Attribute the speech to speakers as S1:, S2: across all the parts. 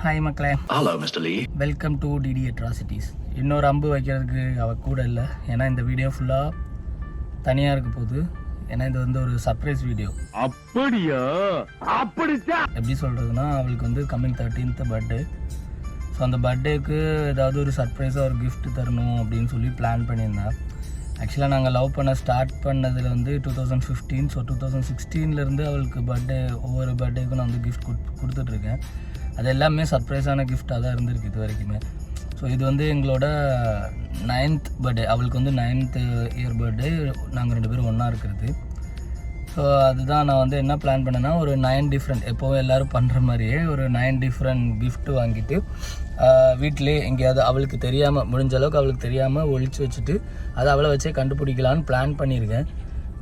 S1: Hi மக்களே.
S2: Hello mister Lee.
S1: Welcome to DD atrocities. இன்னொரு அம்பு வைக்கிறதுக்கு அவ கூட இல்லை, ஏன்னா இந்த வீடியோ ஃபுல்லாக தனியாக இருக்க போகுது. ஏன்னா இது வந்து ஒரு சர்ப்ரைஸ் வீடியோ.
S3: அப்படியா? அப்படிச்சா
S1: எப்படி சொல்கிறதுனா, அவளுக்கு வந்து கம்மிங் 13th பர்த்டே. ஸோ அந்த பர்த்டேக்கு ஏதாவது ஒரு சர்ப்ரைஸாக ஒரு கிஃப்ட் தரணும் அப்படின்னு சொல்லி பிளான் பண்ணியிருந்தேன். ஆக்சுவலாக நாங்கள் லவ் பண்ண ஸ்டார்ட் பண்ணதில் வந்து 2015. ஸோ 2016 அவளுக்கு ஒவ்வொரு பர்த்டேக்கும் நான் வந்து கிஃப்ட் கொடுத்துட்ருக்கேன். அது எல்லாமே சர்ப்ரைஸான கிஃப்டாக தான் இருந்திருக்கு இது வரைக்குமே. ஸோ இது வந்து எங்களோட 9th பர்த்டே. அவளுக்கு வந்து 9th இயர் பர்த்டே. நாங்கள் 2 பேரும் ஒன்றா இருக்கிறது. ஸோ அதுதான் நான் வந்து என்ன பிளான் பண்ணேன்னா, ஒரு 9 டிஃப்ரெண்ட், எப்போவும் எல்லோரும் பண்ணுற மாதிரியே ஒரு 9 டிஃப்ரெண்ட் கிஃப்ட்டு வாங்கிட்டு வீட்டிலே எங்கேயாவது அவளுக்கு தெரியாமல், முடிஞ்ச அளவுக்கு அவளுக்கு தெரியாமல் ஒழிச்சு வச்சுட்டு அதை அவளை வச்சே கண்டுபிடிக்கலான்னு பிளான் பண்ணியிருக்கேன்.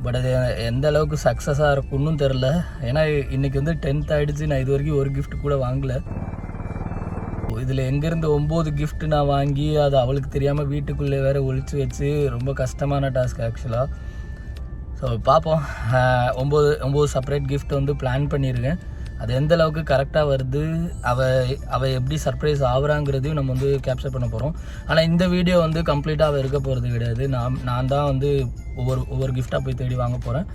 S1: பட் அது எந்த அளவுக்கு சக்ஸஸாக இருக்குன்னு தெரில. ஏன்னா இன்றைக்கி வந்து 10th ஆகிடுச்சு, நான் இது வரைக்கும் ஒரு கிஃப்ட் கூட வாங்கலை. இதில் எங்கேருந்து 9 கிஃப்ட் நான் வாங்கி அதை அவளுக்கு தெரியாமல் வீட்டுக்குள்ளே வேறு ஒழிச்சு வச்சு ரொம்ப கஷ்டமான டாஸ்க் ஆக்சுவலாக. ஸோ பார்ப்போம். 9 செப்பரேட் கிஃப்ட் வந்து பிளான் பண்ணியிருக்கேன். அது எந்த அளவுக்கு கரெக்டாக வருது, அவள் எப்படி சர்ப்ரைஸ் ஆகுறாங்கிறதையும் நம்ம வந்து கேப்சர் பண்ண போகிறோம். ஆனால் இந்த வீடியோ வந்து கம்ப்ளீட்டாக அவள் இருக்க போகிறது கிடையாது. நான் தான் வந்து ஒவ்வொரு கிஃப்டாக போய் தேடி வாங்க போகிறேன்.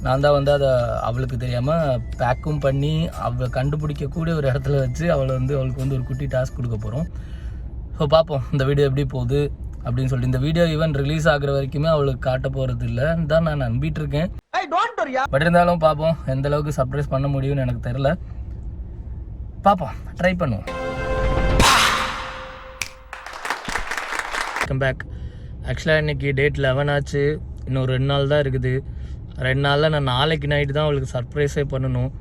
S1: நான் தான் வந்து அதை அவளுக்கு தெரியாமல் பேக்கும் பண்ணி அவளை கண்டுபிடிக்கக்கூடிய ஒரு இடத்துல வச்சு அவளுக்கு வந்து ஒரு குட்டி டாஸ்க் கொடுக்க போகிறோம். ஸோ பார்ப்போம் இந்த வீடியோ எப்படி போகுது அப்படின்னு சொல்லி. இந்த வீடியோ ஈவன் ரிலீஸ் ஆகுற வரைக்குமே அவளுக்கு காட்ட போகிறது இல்லைன்னு தான் நான் நம்பிட்டு இருக்கேன். பட் இருந்தாலும் பார்ப்போம் எந்த அளவுக்கு சர்ப்ரைஸ் பண்ண முடியும்னு எனக்கு தெரில. பார்ப்போம், ட்ரை பண்ணுவோம். Come back. ஆக்சுவலாக இன்றைக்கி டேட் 11 ஆச்சு. இன்னும் 2 நாள் தான் இருக்குது. 2 நாளில் நான் நாளைக்கு நைட்டு தான் அவளுக்கு சர்ப்ரைஸே பண்ணணும்.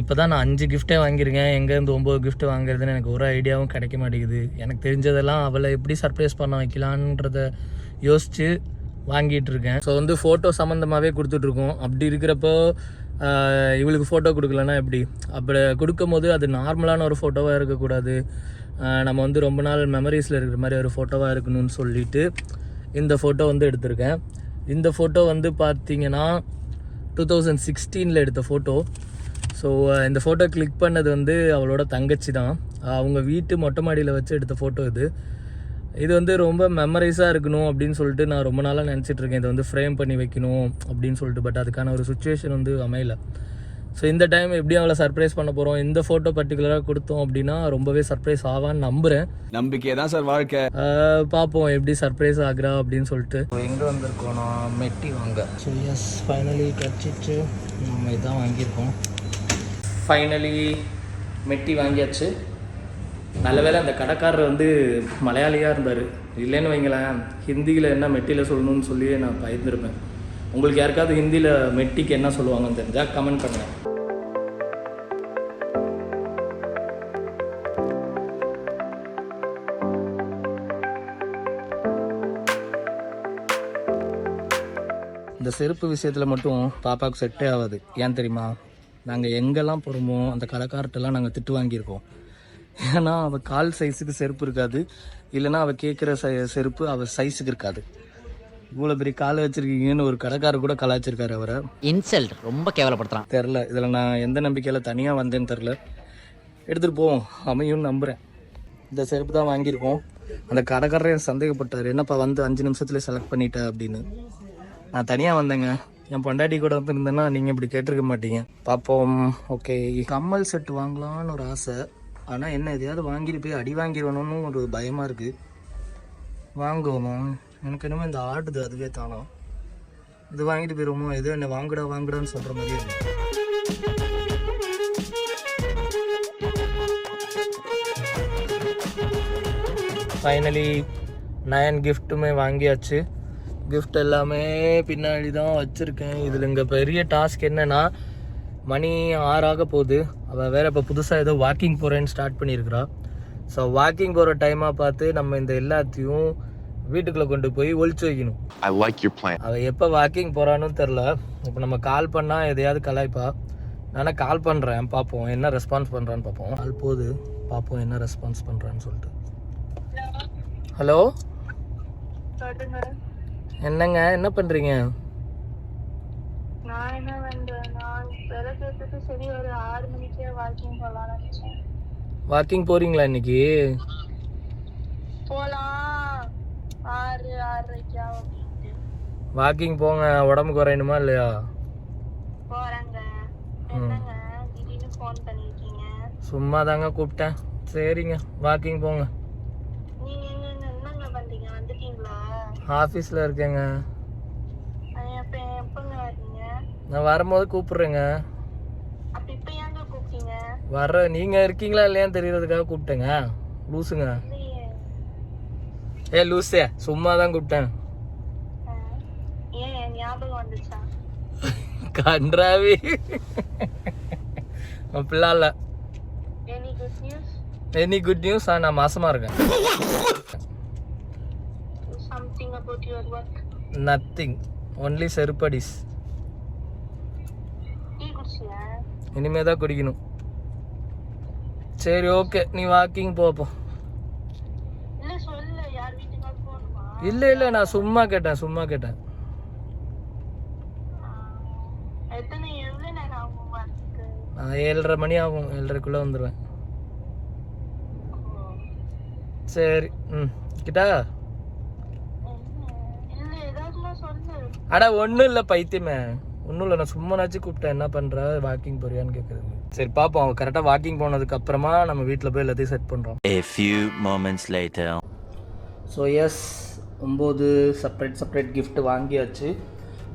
S1: இப்போ தான் நான் 5 கிஃப்ட்டே வாங்கியிருக்கேன். எங்கேருந்து 9 கிஃப்ட் வாங்குறதுன்னு எனக்கு ஒரு ஐடியாவும் கிடைக்க மாட்டேங்குது. எனக்கு தெரிஞ்சதெல்லாம் அவளை எப்படி சர்ப்ரைஸ் பண்ண வைக்கலான்றத யோசித்து வாங்கிட்டு இருக்கேன். ஸோ வந்து ஃபோட்டோ சம்மந்தமாகவே கொடுத்துட்ருக்கோம். அப்படி இருக்கிறப்போ இவளுக்கு ஃபோட்டோ கொடுக்கலன்னா எப்படி? அப்படி கொடுக்கும் போது அது நார்மலான ஒரு ஃபோட்டோவாக இருக்கக்கூடாது. நம்ம வந்து ரொம்ப நாள் மெமரிஸில் இருக்கிற மாதிரி ஒரு ஃபோட்டோவாக இருக்கணும்னு சொல்லிட்டு இந்த ஃபோட்டோ வந்து எடுத்திருக்கேன். இந்த ஃபோட்டோ வந்து பார்த்திங்கன்னா 2016 எடுத்த ஃபோட்டோ. ஸோ இந்த ஃபோட்டோ கிளிக் பண்ணது வந்து அவளோட தங்கச்சி தான். அவங்க வீட்டு மொட்டை மாடியில் வச்சு எடுத்த ஃபோட்டோ இது வந்து ரொம்ப மெமரைஸாக இருக்கணும் அப்படின்னு சொல்லிட்டு நான் ரொம்ப நாளாக நினச்சிட்ருக்கேன். இதை வந்து ஃப்ரேம் பண்ணி வைக்கணும் அப்படின்னு சொல்லிட்டு. பட் அதுக்கான ஒரு சுச்சுவேஷன் வந்து அமையல. ஸோ இந்த டைம் எப்படி அவளை சர்ப்ரைஸ் பண்ண போகிறோம், இந்த ஃபோட்டோ பர்டிகுலராக கொடுத்தோம் அப்படின்னா ரொம்பவே சர்ப்ரைஸ் ஆவான்னு நம்புகிறேன்.
S3: நம்பிக்கை தான் சார் வாழ்க்கை.
S1: பார்ப்போம் எப்படி சர்ப்ரைஸ் ஆகுறா அப்படின்னு சொல்லிட்டு. எங்கே வந்திருக்கோம்? நான் மெட்டி வாங்க. ஸோ எஸ், ஃபைனலி கிடச்சிச்சு. நம்ம இதான் வாங்கியிருக்கோம். ஃபைனலி மெட்டி வாங்கியாச்சு. நல்ல வேளை அந்த கடைக்காரர் வந்து மலையாளியாக இருந்தார். இல்லைன்னு வைங்களேன், ஹிந்தியில் என்ன மெட்டியில் சொல்லணும்னு சொல்லி நான் பயந்துருப்பேன். உங்களுக்கு யாருக்காவது ஹிந்தியில் மெட்டிக்கு என்ன சொல்லுவாங்கன்னு தெரிஞ்சால் கமெண்ட் பண்ணுங்கள். இந்த செருப்பு விஷயத்தில் மட்டும் பாப்பாவுக்கு செட்டே ஆகாது. ஏன் தெரியுமா? நாங்கள் எங்கெல்லாம் போகிறோமோ அந்த கடைக்கார்ட்டெல்லாம் நாங்கள் திட்டு வாங்கியிருக்கோம். ஏன்னா அவள் கால் சைஸுக்கு செருப்பு இருக்காது, இல்லைனா அவள் கேட்குற செருப்பு அவள் சைஸுக்கு இருக்காது. இவ்வளோ பெரிய காலை வச்சுருக்கீங்கன்னு ஒரு கடைக்காரர் கூட கலாய்ச்சிருக்காரு அவரை.
S4: இன்சல்ட், ரொம்ப கேவலப்படுத்துகிறான்.
S1: தெரில, இதில் நான் எந்த நம்பிக்கையில் தனியாக வந்தேன்னு தெரில. எடுத்துகிட்டு போவோம், அமையும்னு நம்புகிறேன். இந்த செருப்பு தான் வாங்கியிருக்கோம். அந்த கடைக்காரரே சந்தேகப்பட்டார், என்னப்பா வந்து 5 நிமிஷத்துலேயே செலக்ட் பண்ணிட்டேன் அப்படின்னு. நான் தனியாக வந்தேங்க. என் பொண்டாட்டி கூட வந்துருந்தேன்னா நீங்கள் இப்படி கேட்டிருக்க மாட்டீங்க. பார்ப்போம். ஓகே, கம்மல் செட்டு வாங்கலான்னு ஒரு ஆசை. ஆனால் என்ன, எதையாவது வாங்கிட்டு போய் அடி வாங்கிடணும்னு ஒரு பயமாக இருக்குது. வாங்குவோமா? எனக்கு என்னமோ இந்த ஆடுது, அதுவே தானோ. இது வாங்கிட்டு போயிடுவோமோ? எதோ என்ன வாங்குடான்னு சொல்கிற மாதிரியே இருக்குது. ஃபைனலி 9 கிஃப்ட்டுமே வாங்கியாச்சு. கிஃப்ட் எல்லாமே பின்னாடி தான் வச்சுருக்கேன். இதில் இங்கே பெரிய டாஸ்க் என்னென்னா, மணி 6 ஆக போகுது. அவள் வேறு இப்போ புதுசாக ஏதோ வாக்கிங் போகிறேன்னு ஸ்டார்ட் பண்ணியிருக்கிறா. ஸோ வாக்கிங் போகிற டைமாக பார்த்து நம்ம இந்த எல்லாத்தையும் வீட்டுக்குள்ளே கொண்டு போய் ஒழிச்சு வைக்கணும். அவள் எப்போ வாக்கிங் போகிறான்னு தெரில. இப்போ நம்ம கால் பண்ணால் எதையாவது கலாய்ப்பா. நானே கால் பண்ணுறேன், பார்ப்போம் என்ன ரெஸ்பான்ஸ் பண்ணுறான்னு பார்ப்போம். கால் போகுது, பார்ப்போம் என்ன ரெஸ்பான்ஸ் பண்ணுறான்னு சொல்லிட்டு. ஹலோ, என்னங்க, என்ன பண்ணுறீங்க?
S5: நான் என்ன பண்றேன், நான் விலை கேட்டுட்டு சரி ஒரு 6 மணிக்கே வாக்கிங் போகலான்னு நினைச்சேன்.
S1: வாக்கிங் போறீங்களா இன்னைக்கு?
S2: போலாம் 6:30
S1: வாக்கிங் போங்க, உடம்பு குறையணுமா இல்லையா?
S2: போறாங்க. என்னங்க திடீர்னு ஃபோன் பண்ணிருக்கீங்க?
S1: சும்மா தாங்க கூப்பிட்டேன். சரிங்க, வாக்கிங் போங்க.
S2: நீங்க என்னங்க பண்றீங்க? வந்துட்டீங்களா?
S1: ஆஃபீஸில் இருக்கேங்க.
S2: எப்பங்க வரீங்க?
S1: நான் வரும்போது கூப்பிட்றேங்க.
S2: அப்ப இப்ப ஏங்க கூப்பிட்டீங்க?
S1: நீங்கள் இருக்கீங்களா இல்லையான்னு தெரியறதுக்காக கூப்பிட்டேங்க. லூசுங்க.
S2: இல்லையே.
S1: லூசே, சும்மா தான் கூப்பிட்டேன்.
S2: ஏன் ஞாபகம் வந்துச்சா?
S1: கன்றாவி அப்படிலாம் இல்லை.
S2: Any good news?
S1: Any good news? நான் மாசமாக இருக்கேன்.
S2: Something about your work?
S1: Nothing, only செருப்படிஸ்.
S2: டீ குடிச்சியா?
S1: இனிமே தான் குடிக்கணும். சரி ஓகே, நீ வாக்கிங் போப்போ.
S2: இல்ல சொல்லு, யார் வீட்டுக்கு போகணுமா?
S1: இல்லை நான் சும்மா கேட்டேன்.
S2: எவ்வளவு நேரம் ஆகும் வரதுக்கு?
S1: நான் 7:30 மணி ஆகும், 7:30க்குள்ளே வந்துடுவேன். சரி, கிட்டா.
S2: இல்ல ஏதாச்சும் சொல்லு.
S1: அடா ஒன்றும் இல்லை பைத்தியமே, ஒன்றும் இல்லை. நான் சும்மானாச்சும் கூப்பிட்டேன். என்ன பண்ணுற, வாக்கிங் போறியான்னு கேட்குறது. சரி பார்ப்போம். அவன் கரெக்டாக வாக்கிங் போனதுக்கு அப்புறமா நம்ம வீட்டில் போய் எல்லாத்தையும் செட் பண்ணுறோம்.
S5: A few moments later.
S1: So yes, 9 separate gift வாங்கியாச்சு.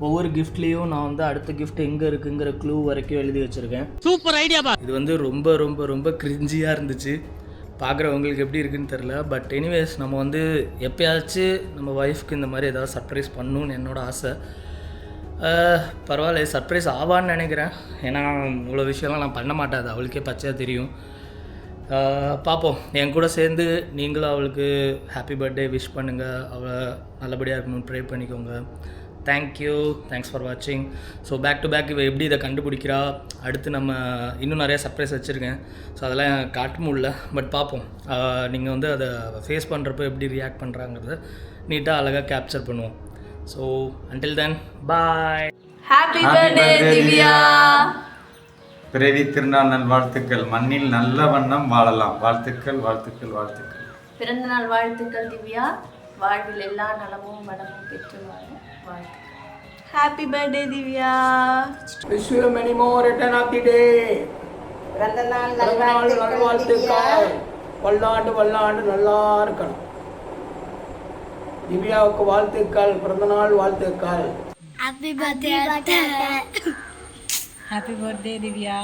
S1: ஒவ்வொரு கிஃப்ட்லேயும் நான் வந்து அடுத்த கிஃப்ட் எங்கே இருக்குங்கிற க்ளூ வரைக்கும் எழுதி வச்சுருக்கேன்.
S4: சூப்பர் ஐடியா பா.
S1: இது வந்து ரொம்ப ரொம்ப ரொம்ப கிரிஞ்சியாக இருந்துச்சு. பார்க்குறவங்களுக்கு எப்படி இருக்குன்னு தெரில. பட் எனிவேஸ், நம்ம வந்து எப்பயாச்சும் நம்ம ஒய்ஃப்க்கு இந்த மாதிரி ஏதாவது சர்ப்ரைஸ் பண்ணணும்னு என்னோட ஆசை. பரவாயில்ல, சர்ப்ரைஸ் ஆவான்னு நினைக்கிறேன். ஏன்னா இவ்வளோ விஷயம்லாம் நான் பண்ண மாட்டேன், அது அவளுக்கே பச்சையாக தெரியும். பார்ப்போம். என் கூட சேர்ந்து நீங்களும் அவளுக்கு ஹாப்பி பர்த்டே விஷ் பண்ணுங்கள். அவள் நல்லபடியாக இருக்கணும்னு ப்ரே பண்ணிக்கோங்க. தேங்க்ஸ் ஃபார் வாட்சிங். ஸோ பேக் டு பேக் இவள் எப்படி இதை கண்டுபிடிக்கிறா, அடுத்து நம்ம இன்னும் நிறையா சர்ப்ரைஸ் வச்சுருக்கேன். ஸோ அதெல்லாம் காட்ட முடியல. பட் பார்ப்போம். நீங்கள் வந்து அதை ஃபேஸ் பண்ணுறப்போ எப்படி ரியாக்ட் பண்ணுறாங்கிறத நீட்டாக அழகாக கேப்சர் பண்ணுவோம். So until then bye.
S6: Happy birthday Divya.
S7: பிறவி திருநாள் நல்வாழ்த்துக்கள். மண்ணில் நல்ல வண்ணம் வாழலாம். வாழ்த்துக்கள்.
S6: பிறந்த நாள் வாழ்த்துக்கள் திவ்யா. வாழ்வில் எல்லா நலமும் வளமும் பெற்று வாழ வாழ்த்துக்கள். Happy birthday Divya.
S1: Wish you many more return of the day.
S2: பிறந்த நாள்
S1: நல்வாழ்த்துக்கள். பல்லாண்டு நல்லா இருக்கணும். திவ்யாவுக்கு வாழ்த்துக்கள், பிறந்தநாள் வாழ்த்துக்கள்.
S8: Happy birthday, Divya.